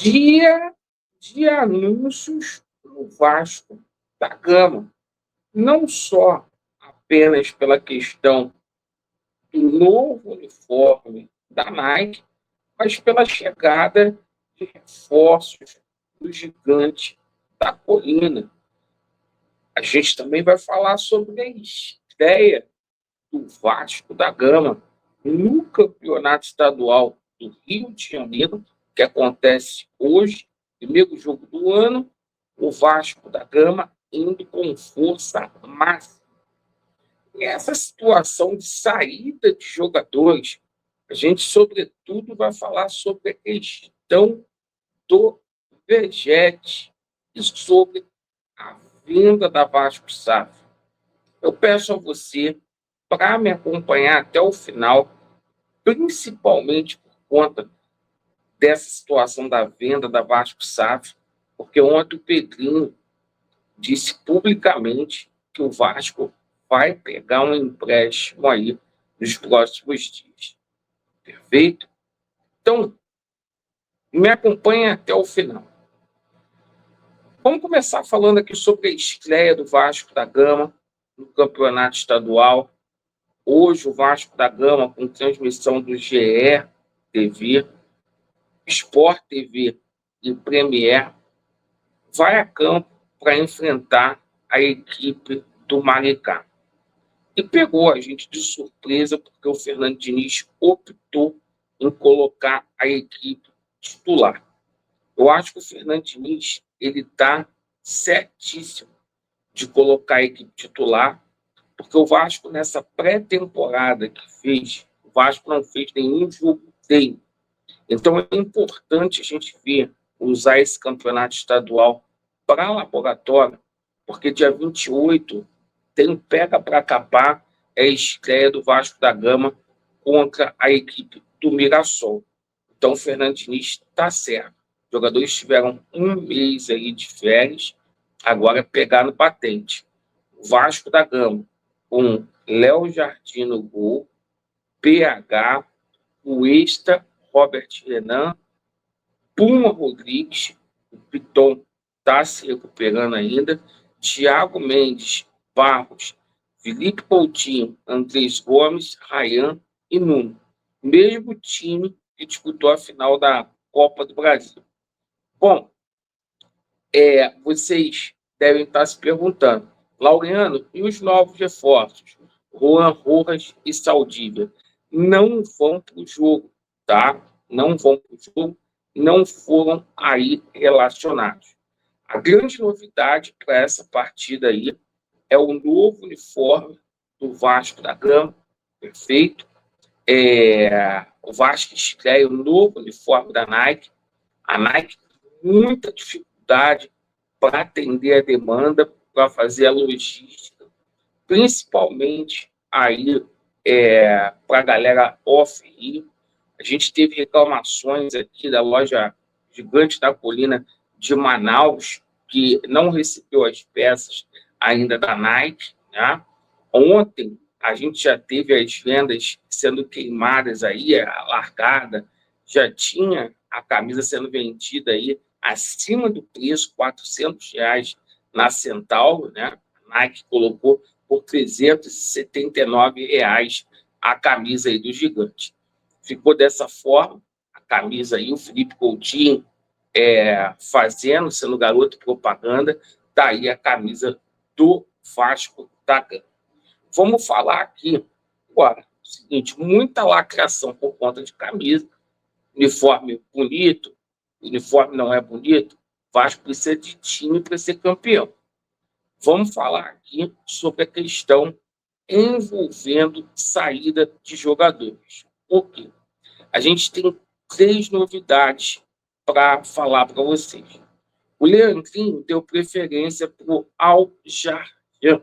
dia de anúncios no Vasco da Gama. Não só apenas pela questão do novo uniforme da Nike, mas pela chegada de reforços do gigante da colina. A gente também vai falar sobre a estreia do Vasco da Gama no Campeonato Estadual do Rio de Janeiro, que acontece hoje, primeiro jogo do ano, o Vasco da Gama indo com força máxima. E essa situação de saída de jogadores, a gente, sobretudo, vai falar sobre a questão do Vegete e sobre a venda da Vasco SAF. Eu peço a você para me acompanhar até o final, principalmente por conta dessa situação da venda da Vasco SAF, porque ontem o Pedrinho disse publicamente que o Vasco vai pegar um empréstimo aí nos próximos dias. Perfeito? Então, me acompanhe até o final. Vamos começar falando aqui sobre a estreia do Vasco da Gama no Campeonato Estadual. Hoje, o Vasco da Gama, com transmissão do GE TV, Sport TV e Premier, vai a campo para enfrentar a equipe do Maricá. E pegou a gente de surpresa, porque o Fernando Diniz optou em colocar a equipe titular. Eu acho que o Fernando Diniz está certíssimo de colocar a equipe titular, porque o Vasco, nessa pré-temporada que fez, o Vasco não fez nenhum jogo treino. Então, é importante a gente ver, usar esse campeonato estadual para laboratório, porque dia 28 tem um pega para capar, é a estreia do Vasco da Gama contra a equipe do Mirassol. Então, o Fernando Diniz está certo. Os jogadores tiveram um mês aí de férias, agora pegaram patente. O Vasco da Gama, com Léo Jardim no gol, PH, Cuesta, Robert Renan, Puma Rodrigues, o Piton está se recuperando ainda, Thiago Mendes, Barros, Felipe Coutinho, Andrés Gomes, Rayan e Nuno. Mesmo time que disputou a final da Copa do Brasil. Bom, vocês devem estar se perguntando, Laureano, e os novos reforços? Juan Rojas e Saldívia não vão para o jogo, tá? Não vão para o jogo, não foram aí relacionados. A grande novidade para essa partida aí é o novo uniforme do Vasco da Gama, perfeito? O Vasco estreia o novo uniforme da Nike. A Nike tem muita dificuldade para atender a demanda, para fazer a logística, principalmente aí para a galera off-Rio. A gente teve reclamações aqui da loja Gigante da Colina de Manaus, que não recebeu as peças ainda da Nike, né? Ontem a gente já teve as vendas sendo queimadas aí, a largada, já tinha a camisa sendo vendida aí acima do preço, R$ 400 na Centauro, né? A Nike colocou por R$ 379 a camisa aí do gigante. Ficou dessa forma, a camisa aí, o Felipe Coutinho sendo garoto propaganda, daí a camisa do Vasco da Gama. Vamos falar aqui agora o seguinte, muita lacração por conta de camisa, uniforme bonito, uniforme não é bonito, Vasco precisa de time para ser campeão. Vamos falar aqui sobre a questão envolvendo saída de jogadores. Por quê? A gente tem 3 novidades para falar para vocês. O Leandrinho deu preferência para o Al Sharjah,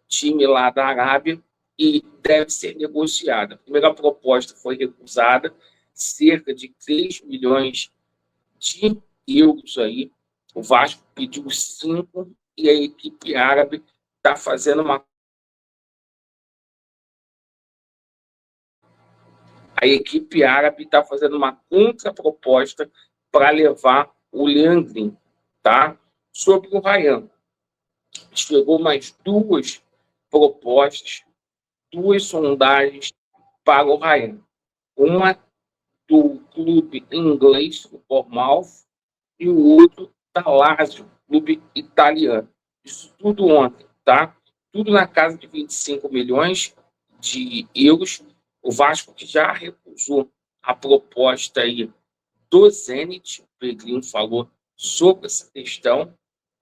time lá da Arábia, e deve ser negociada. A primeira proposta foi recusada, cerca de 3 milhões de euros aí. O Vasco pediu 5 e a equipe árabe está fazendo uma contraproposta para levar o Leandrinho, tá? Sobre o Ryan, chegou mais duas propostas, duas sondagens para o Ryan. Uma do clube inglês, o Bournemouth, e o outro da Lazio, clube italiano. Isso tudo ontem, tá? Tudo na casa de 25 milhões de euros. O Vasco que já recusou a proposta aí do Zenit, o Pedrinho falou sobre essa questão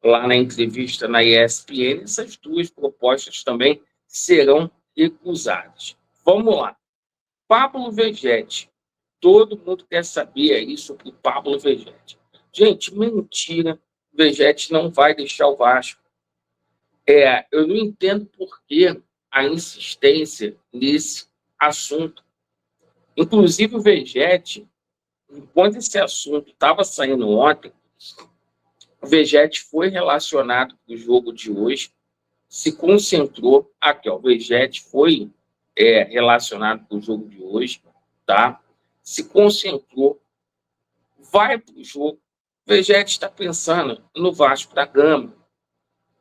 lá na entrevista na ESPN. Essas duas propostas também serão recusadas. Vamos lá. Pablo Vegetti. Todo mundo quer saber aí sobre o Pablo Vegetti. Gente, mentira. O Vegetti não vai deixar o Vasco. Eu não entendo por que a insistência nesse assunto. Inclusive, o Vegetti, enquanto esse assunto estava saindo ontem, o Vegetti foi relacionado com o jogo de hoje, se concentrou. Aqui, ó, o Vegetti foi relacionado com o jogo de hoje, tá? Se concentrou, vai para o jogo. O Vegetti está pensando no Vasco da Gama.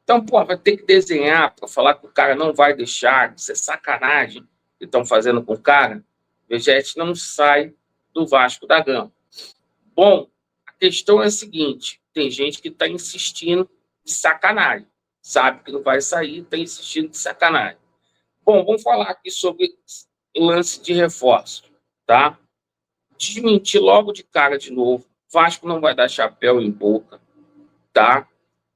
Então, pô, vai ter que desenhar para falar que o cara não vai deixar, isso é sacanagem que estão fazendo com o cara. O Vegetti não sai do Vasco da Gama. Bom, a questão é a seguinte: tem gente que está insistindo de sacanagem, sabe que não vai sair, está insistindo de sacanagem. Bom, vamos falar aqui sobre lance de reforço, tá? Desmentir logo de cara de novo. Vasco não vai dar chapéu em boca, tá?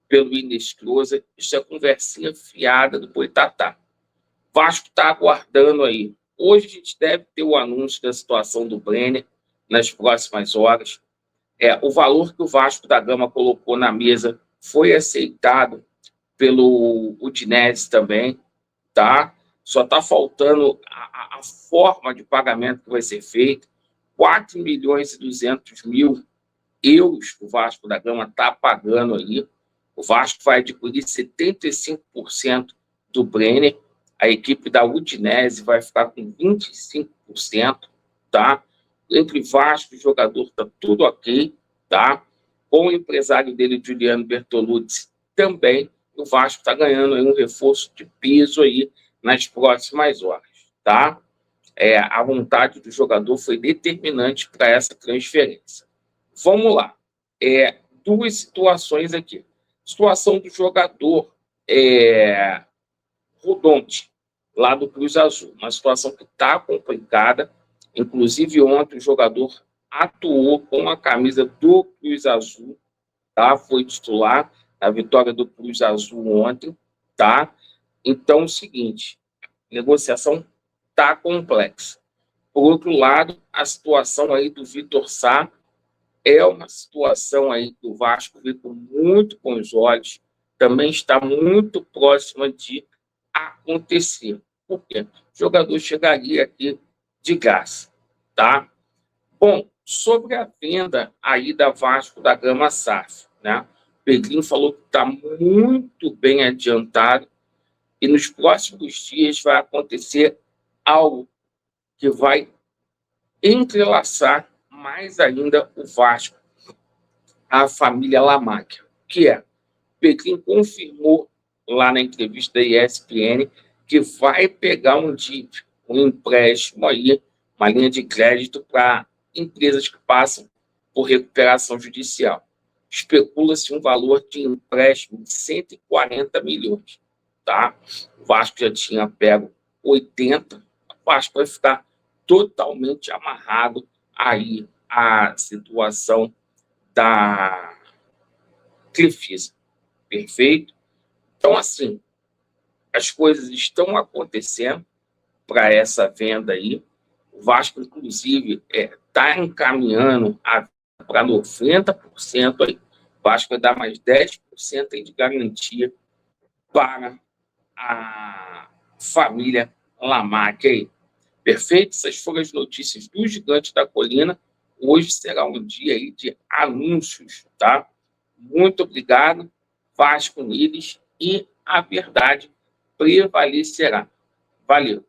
Pelo Inestrosa. Isso é conversinha fiada do Boitatá. Vasco está aguardando aí. Hoje a gente deve ter o anúncio da situação do Brenner nas próximas horas. O valor que o Vasco da Gama colocou na mesa foi aceitado pelo Udinese também, tá? Só está faltando a forma de pagamento que vai ser feita. 4.200.000 euros o Vasco da Gama está pagando aí. O Vasco vai adquirir 75% do Brenner. A equipe da Udinese vai ficar com 25%, tá? Entre Vasco e jogador está tudo ok, tá? Com o empresário dele, Juliano Bertolucci, também o Vasco está ganhando aí um reforço de peso aí nas próximas horas, tá? A vontade do jogador foi determinante para essa transferência. Vamos lá. Duas situações aqui. Situação do jogador Rodonte, lá do Cruz Azul. Uma situação que está complicada. Inclusive, ontem o jogador atuou com a camisa do Cruz Azul, tá? Foi titular na vitória do Cruz Azul ontem, tá? Então, é o seguinte, a negociação está complexa. Por outro lado, a situação aí do Vitor Sá é uma situação aí que o Vasco vê muito com os olhos, também está muito próxima de acontecer. Por quê? O jogador chegaria aqui de graça, tá? Bom, sobre a venda aí da Vasco da Gama SAF, né? O Pedrinho falou que está muito bem adiantado e nos próximos dias vai acontecer algo que vai entrelaçar mais ainda o Vasco, a família Lamacchia, que o Pedrinho confirmou lá na entrevista da ESPN que vai pegar um DIP, um empréstimo aí, uma linha de crédito para empresas que passam por recuperação judicial. Especula-se um valor de empréstimo de 140 milhões, tá? O Vasco já tinha pego 80, o Vasco vai ficar totalmente amarrado aí à situação da Crefisa. Perfeito? Então, assim, as coisas estão acontecendo para essa venda aí. O Vasco, inclusive, está encaminhando para 90% aí. O Vasco vai dar mais 10% aí de garantia para a família Lamacchia aí. Perfeito? Essas foram as notícias do Gigante da Colina. Hoje será um dia aí de anúncios, tá? Muito obrigado, Vasco neles, e a verdade prevalecerá. Valeu!